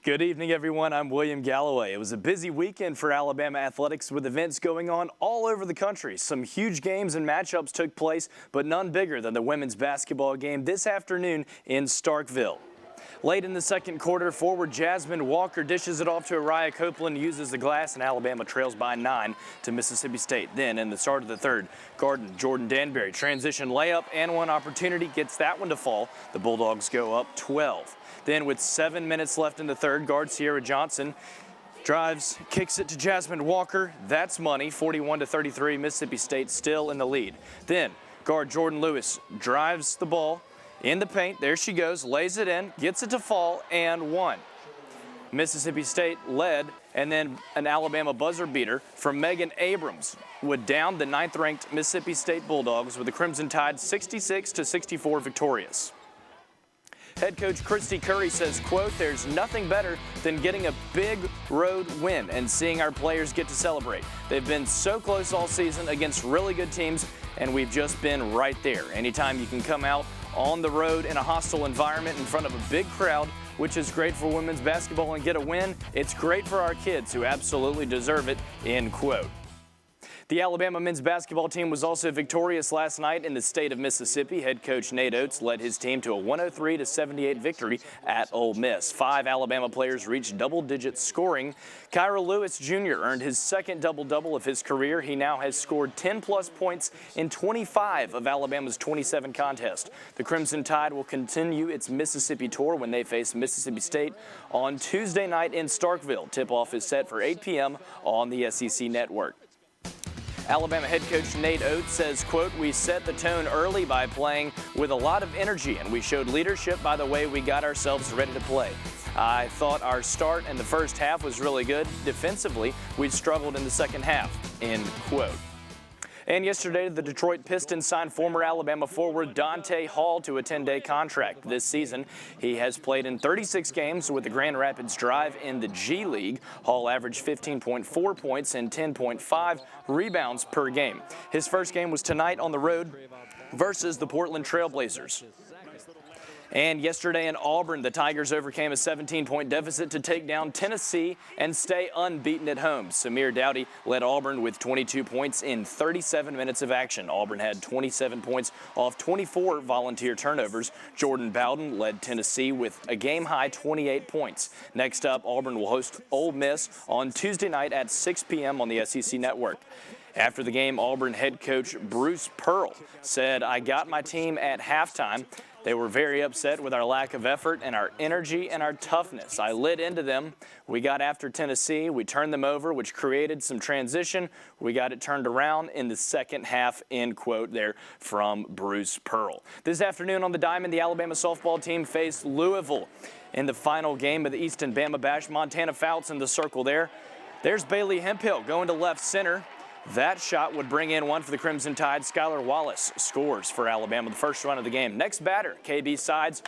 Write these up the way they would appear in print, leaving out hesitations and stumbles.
Good evening, everyone. I'm William Galloway. It was a busy weekend for Alabama athletics with events going on all over the country. Some huge games and matchups took place, but none bigger than the women's basketball game this afternoon in Starkville. Late in the second quarter, forward Jasmine Walker dishes it off to Araya Copeland, uses the glass, and Alabama trails by 9 to Mississippi State. Then, in the start of the third, Jordan Danbury transition layup and one opportunity, gets that one to fall. The Bulldogs go up 12. Then, with 7 minutes left in the third, guard Sierra Johnson drives, kicks it to Jasmine Walker. That's money, 41-33. Mississippi State still in the lead. Then, guard Jordan Lewis drives the ball in the paint. There she goes, lays it in, gets it to fall, and one. Mississippi State led, and then an Alabama buzzer beater from Megan Abrams would down the 9th-ranked Mississippi State Bulldogs with the Crimson Tide 66-64 victorious. Head coach Christy Curry says, quote, "There's nothing better than getting a big road win and seeing our players get to celebrate. They've been so close all season against really good teams, and we've just been right there. Anytime you can come out on the road in a hostile environment in front of a big crowd, which is great for women's basketball, and get a win, it's great for our kids who absolutely deserve it," end quote. The Alabama men's basketball team was also victorious last night in the state of Mississippi. Head coach Nate Oates led his team to a 103-78 victory at Ole Miss. 5 Alabama players reached double-digit scoring. Kira Lewis Jr. earned his second double-double of his career. He now has scored 10-plus points in 25 of Alabama's 27 contests. The Crimson Tide will continue its Mississippi tour when they face Mississippi State on Tuesday night in Starkville. Tip-off is set for 8 p.m. on the SEC Network. Alabama head coach Nate Oates says, quote, "We set the tone early by playing with a lot of energy, and we showed leadership by the way we got ourselves ready to play. I thought our start in the first half was really good. Defensively, we struggled in the second half," end quote. And yesterday, the Detroit Pistons signed former Alabama forward Dante Hall to a 10-day contract this season. He has played in 36 games with the Grand Rapids Drive in the G League. Hall averaged 15.4 points and 10.5 rebounds per game. His first game was tonight on the road versus the Portland Trail Blazers. And yesterday in Auburn, the Tigers overcame a 17-point deficit to take down Tennessee and stay unbeaten at home. Samir Dowdy led Auburn with 22 points in 37 minutes of action. Auburn had 27 points off 24 volunteer turnovers. Jordan Bowden led Tennessee with a game-high 28 points. Next up, Auburn will host Ole Miss on Tuesday night at 6 p.m. on the SEC Network. After the game, Auburn head coach Bruce Pearl said, "I got my team at halftime. They were very upset with our lack of effort and our energy and our toughness. I lit into them. We got after Tennessee. We turned them over, which created some transition. We got it turned around in the second half," end quote there from Bruce Pearl. This afternoon on the Diamond, the Alabama softball team faced Louisville in the final game of the Easton Bama Bash. Montana Fouts in the circle there. There's Bailey Hemphill going to left center. That shot would bring in one for the Crimson Tide. Skylar Wallace scores for Alabama the first run of the game. Next batter, KB Sides,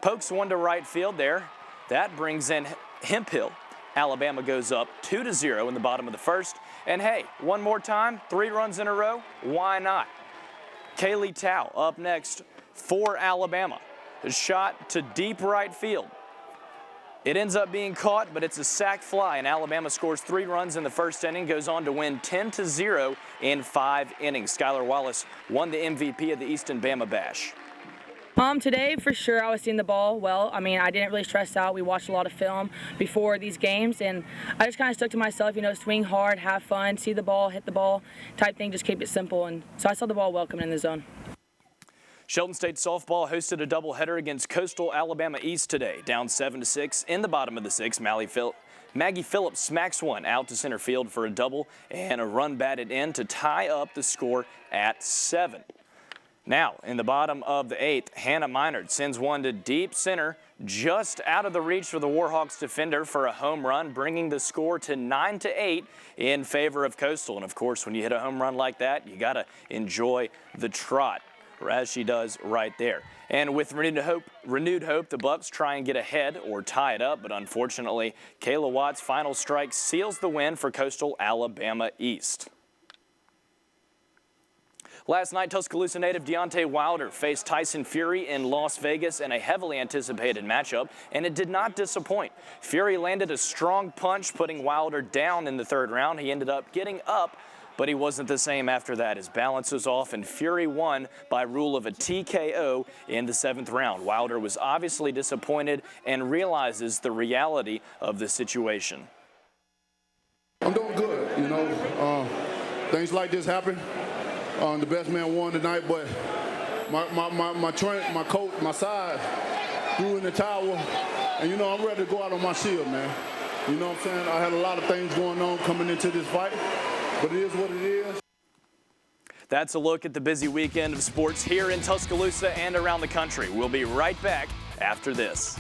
pokes one to right field there. That brings in Hemphill. Alabama goes up 2-0 in the bottom of the first. And hey, one more time, 3 runs in a row, why not? Kaylee Tao up next for Alabama. A shot to deep right field. It ends up being caught, but it's a sac fly, and Alabama scores 3 runs in the first inning, goes on to win 10-0 in 5 innings. Skylar Wallace won the MVP of the Easton Bama Bash. Today, for sure, I was seeing the ball well. I mean, I didn't really stress out. We watched a lot of film before these games, and I just kind of stuck to myself, swing hard, have fun, see the ball, hit the ball type thing, just keep it simple. And so I saw the ball well coming in the zone. Shelton State softball hosted a doubleheader against Coastal Alabama East today. Down 7-6 in the bottom of the 6th, Maggie Phillips smacks one out to center field for a double and a run batted in to tie up the score at 7. Now, in the bottom of the 8th, Hannah Minard sends one to deep center, just out of the reach for the Warhawks defender for a home run, bringing the score to 9-8 in favor of Coastal. And, of course, when you hit a home run like that, you got to enjoy the trot, as she does right there. And with renewed hope, the Bucks try and get ahead or tie it up, but unfortunately, Kayla Watt's final strike seals the win for Coastal Alabama East. Last night, Tuscaloosa native Deontay Wilder faced Tyson Fury in Las Vegas in a heavily anticipated matchup, and it did not disappoint. Fury landed a strong punch, putting Wilder down in the third round. He ended up getting up, but he wasn't the same after that. His balance was off, and Fury won by rule of a TKO in the 7th round. Wilder was obviously disappointed and realizes the reality of the situation. I'm doing good, you know. Things like this happen. The best man won tonight, but my coach, my side, threw in the towel, and you know I'm ready to go out on my shield, man. You know what I'm saying? I had a lot of things going on coming into this fight, but it is what it is. That's a look at the busy weekend of sports here in Tuscaloosa and around the country. We'll be right back after this.